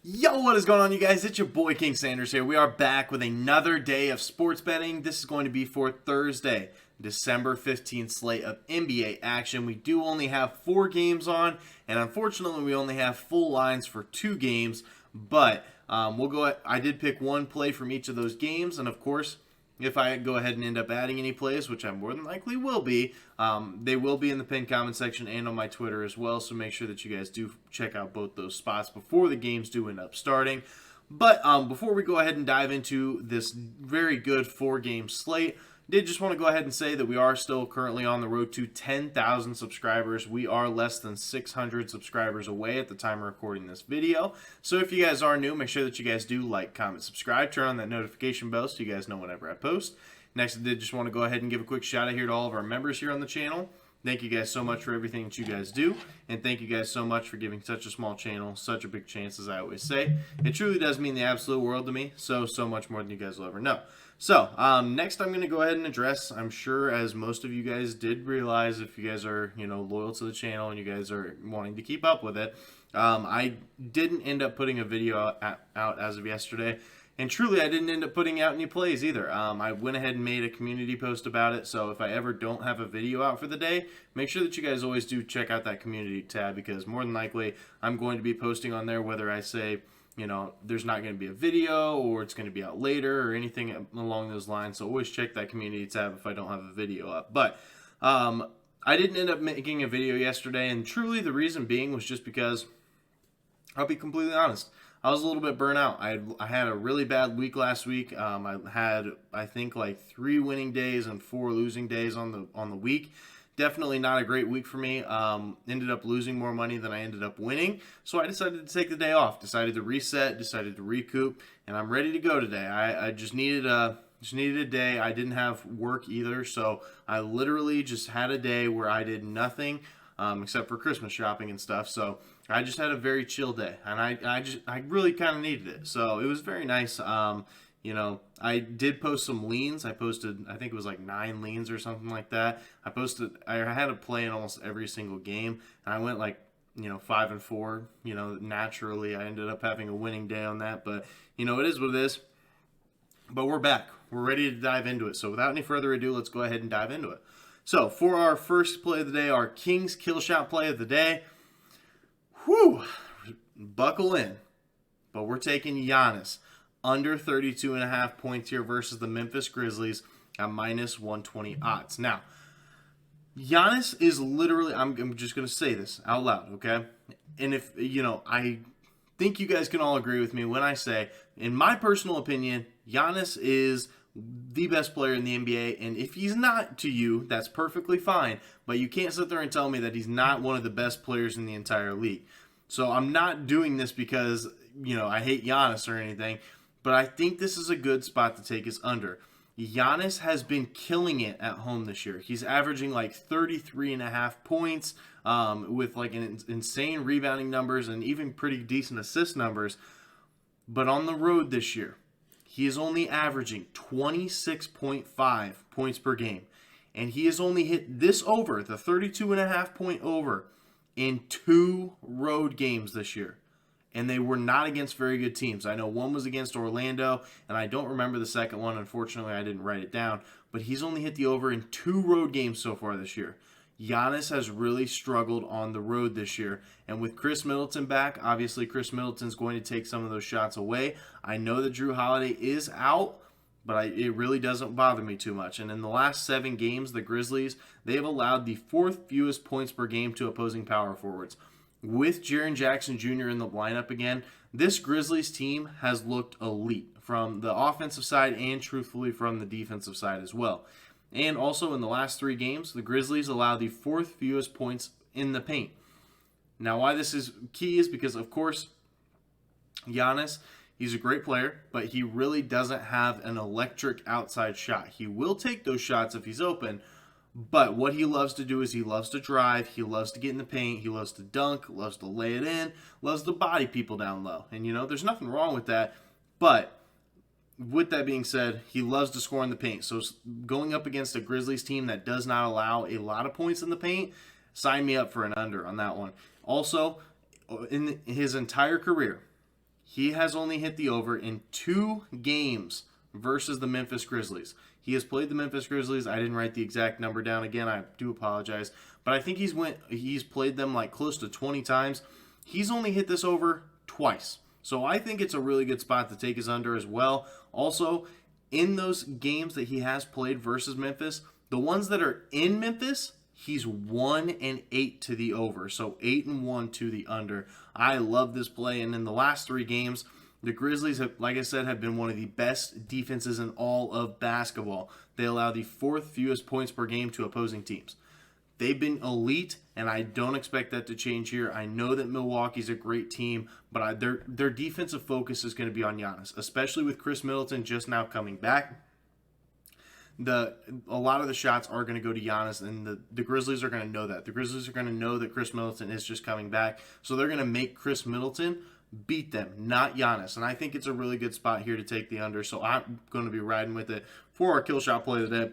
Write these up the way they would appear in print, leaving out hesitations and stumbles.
Yo, what is going on, you guys? It's your boy King Sanders here. We are back with another day of sports betting. This is going to be for Thursday, December 15th slate of NBA action. We do only have 4 games on, and unfortunately, we only have full lines for 2 games. But we'll go. I did pick one play from each of those games, and of course, if I go ahead and end up adding any plays, which I more than likely will be, they will be in the pinned comment section and on my Twitter as well. So make sure that you guys do check out both those spots before the games do end up starting. But before we go ahead and dive into this very good 4-game slate, did just want to go ahead and say that we are still currently on the road to 10,000 subscribers. We are less than 600 subscribers away at the time of recording this video. So if you guys are new, make sure that you guys do like, comment, subscribe, turn on that notification bell so you guys know whenever I post. Next, I did just want to go ahead and give a quick shout out here to all of our members here on the channel. Thank you guys so much for everything that you guys do, and thank you guys so much for giving such a small channel such a big chance, as I always say. It truly does mean the absolute world to me, so much more than you guys will ever know. So, next I'm going to go ahead and address, I'm sure as most of you guys did realize, if you guys are, loyal to the channel and you guys are wanting to keep up with it, I didn't end up putting a video out as of yesterday. And truly, I didn't end up putting out any plays either. I went ahead and made a community post about it, so if I ever don't have a video out for the day, make sure that you guys always do check out that community tab, because more than likely, I'm going to be posting on there whether I say, there's not going to be a video or it's going to be out later or anything along those lines. So always check that community tab if I don't have a video up. But I didn't end up making a video yesterday, and truly the reason being was just because, I'll be completely honest, I was a little bit burnt out. I had a really bad week last week. I had, I think, like 3 winning days and 4 losing days on the week. Definitely not a great week for me. Ended up losing more money than I ended up winning. So I decided to take the day off. Decided to reset. Decided to recoup, and I'm ready to go today. I just needed a day. I didn't have work either, so I literally just had a day where I did nothing except for Christmas shopping and stuff. So I just had a very chill day, and I really kind of needed it. So it was very nice. I did post some leans. I posted, I think it was like 9 leans or something like that. I had a play in almost every single game, and I went like, 5 and 4. Naturally, I ended up having a winning day on that, but it is what it is. But we're back. We're ready to dive into it. So without any further ado, let's go ahead and dive into it. So for our first play of the day, our Kings kill shot play of the day. Whew, buckle in. But we're taking Giannis under 32.5 points here versus the Memphis Grizzlies at minus 120 odds. Now, Giannis is literally, I'm just going to say this out loud, okay? And if, I think you guys can all agree with me when I say, in my personal opinion, Giannis is the best player in the NBA, and if he's not to you, that's perfectly fine, but you can't sit there and tell me that he's not one of the best players in the entire league. So I'm not doing this because, I hate Giannis or anything, but I think this is a good spot to take his under. Giannis has been killing it at home this year. He's averaging like 33.5 points with like insane rebounding numbers and even pretty decent assist numbers. But on the road this year, he is only averaging 26.5 points per game. And he has only hit this over, the 32.5 point over, in 2 road games this year. And they were not against very good teams. I know one was against Orlando, and I don't remember the second one. Unfortunately, I didn't write it down. But he's only hit the over in 2 road games so far this year. Giannis has really struggled on the road this year. And with Chris Middleton back, obviously Chris Middleton's going to take some of those shots away. I know that Drew Holiday is out, but it really doesn't bother me too much. And in the last 7 games, the Grizzlies, they have allowed the 4th fewest points per game to opposing power forwards. With Jaren Jackson Jr. in the lineup again, this Grizzlies team has looked elite from the offensive side and truthfully from the defensive side as well. And also in the last 3 games, the Grizzlies allow the 4th fewest points in the paint. Now, why this is key is because, of course, Giannis, he's a great player, but he really doesn't have an electric outside shot. He will take those shots if he's open, but what he loves to do is he loves to drive, he loves to get in the paint, he loves to dunk, loves to lay it in, loves to body people down low. And, there's nothing wrong with that, but with that being said, he loves to score in the paint. So going up against a Grizzlies team that does not allow a lot of points in the paint, sign me up for an under on that one. Also, in his entire career, he has only hit the over in 2 games versus the Memphis Grizzlies. He has played the Memphis Grizzlies. I didn't write the exact number down. Again, I do apologize. But I think he's played them like close to 20 times. He's only hit this over twice. So I think it's a really good spot to take his under as well. Also, in those games that he has played versus Memphis, the ones that are in Memphis, he's 1-8 to the over. So 8-1 to the under. I love this play. And in the last 3 games, the Grizzlies, like I said, have been one of the best defenses in all of basketball. They allow the 4th fewest points per game to opposing teams. They've been elite, and I don't expect that to change here. I know that Milwaukee's a great team, but their defensive focus is going to be on Giannis, especially with Chris Middleton just now coming back. A lot of the shots are going to go to Giannis, and the Grizzlies are going to know that. The Grizzlies are going to know that Chris Middleton is just coming back, so they're going to make Chris Middleton beat them, not Giannis. And I think it's a really good spot here to take the under, so I'm going to be riding with it for our kill shot play of the day.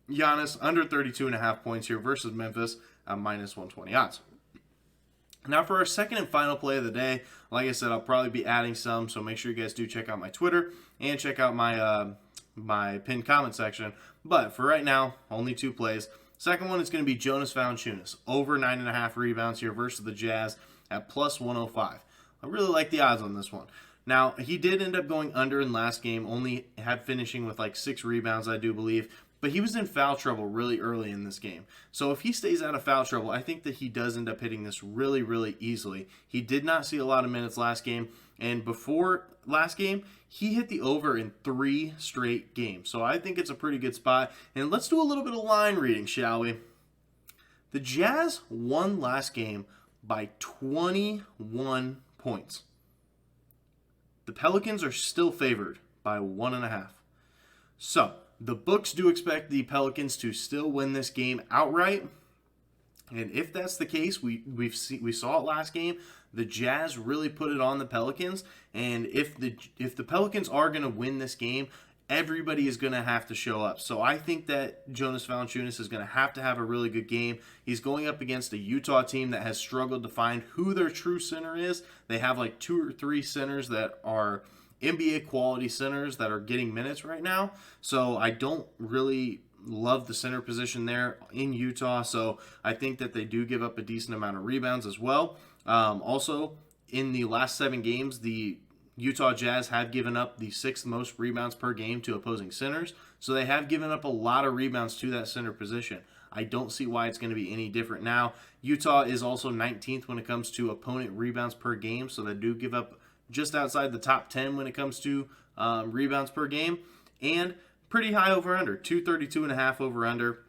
Giannis under 32.5 points here versus Memphis at minus 120 odds. Now for our second and final play of the day, like I said, I'll probably be adding some, so make sure you guys do check out my Twitter and check out my pinned comment section. But for right now, only 2 plays. Second one is going to be Jonas Valanciunas over 9.5 rebounds here versus the Jazz at plus 105. I really like the odds on this one. Now, he did end up going under in last game, only had finishing with like 6 rebounds, I do believe. But he was in foul trouble really early in this game. So if he stays out of foul trouble, I think that he does end up hitting this really, really easily. He did not see a lot of minutes last game. And before last game, he hit the over in 3 straight games. So I think it's a pretty good spot. And let's do a little bit of line reading, shall we? The Jazz won last game by 21 points. The Pelicans are still favored by 1.5. So the books do expect the Pelicans to still win this game outright. And if that's the case, we saw it last game. The Jazz really put it on the Pelicans. And if the Pelicans are going to win this game, everybody is going to have to show up. So I think that Jonas Valanciunas is going to have a really good game. He's going up against a Utah team that has struggled to find who their true center is. They have like 2 or 3 centers that are NBA quality centers that are getting minutes right now. So I don't really love the center position there in Utah. So I think that they do give up a decent amount of rebounds as well. Also, in the last 7 games, the Utah Jazz have given up the 6th most rebounds per game to opposing centers. So they have given up a lot of rebounds to that center position. I don't see why it's going to be any different now. Utah is also 19th when it comes to opponent rebounds per game. So they do give up just outside the top 10 when it comes to rebounds per game. And pretty high over-under, 232.5 over-under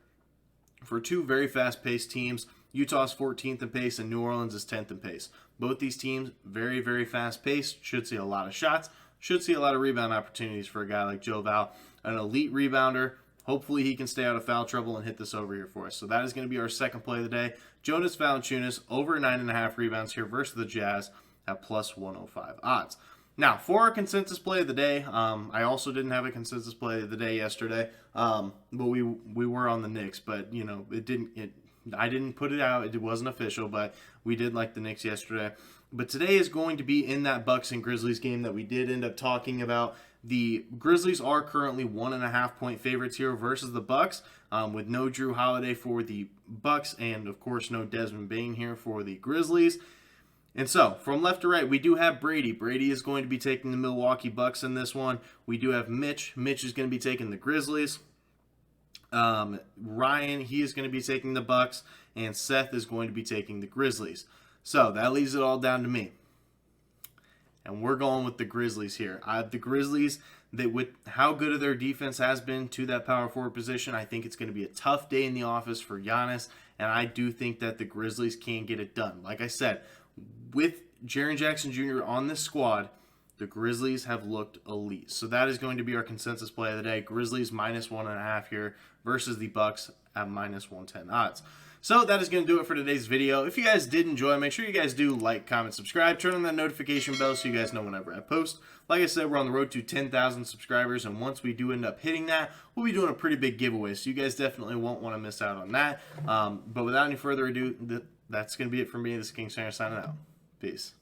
for 2 very fast-paced teams. Utah's 14th in pace and New Orleans is 10th in pace. Both these teams, very, very fast-paced. Should see a lot of shots. Should see a lot of rebound opportunities for a guy like Joe Val, an elite rebounder. Hopefully he can stay out of foul trouble and hit this over here for us. So that is going to be our second play of the day. Jonas Valanciunas over 9.5 rebounds here versus the Jazz at plus 105 odds. Now, for our consensus play of the day, I also didn't have a consensus play of the day yesterday, but we were on the Knicks, but you know I didn't put it out. It wasn't official, but we did like the Knicks yesterday. But today is going to be in that Bucks and Grizzlies game that we did end up talking about. The Grizzlies are currently 1.5 point favorites here versus the Bucks, with no Drew Holiday for the Bucks and of course no Desmond Bane here for the Grizzlies. And so, from left to right, we do have Brady. Brady is going to be taking the Milwaukee Bucks in this one. We do have Mitch. Mitch is going to be taking the Grizzlies. Ryan, he is going to be taking the Bucks. And Seth is going to be taking the Grizzlies. So, that leaves it all down to me. And we're going with the Grizzlies here. The Grizzlies, with how good their defense has been to that power forward position, I think it's going to be a tough day in the office for Giannis. And I do think that the Grizzlies can get it done. Like I said, with Jaren Jackson Jr. on this squad, the Grizzlies have looked elite. So that is going to be our consensus play of the day. Grizzlies minus 1.5 here versus the Bucks at minus 110 odds. So that is going to do it for today's video. If you guys did enjoy, make sure you guys do like, comment, subscribe, turn on that notification bell so you guys know whenever I post. Like I said, we're on the road to 10,000 subscribers, and once we do end up hitting that, we'll be doing a pretty big giveaway. So you guys definitely won't want to miss out on that. But without any further ado, that's going to be it for me. This is King Sanger signing out. Peace.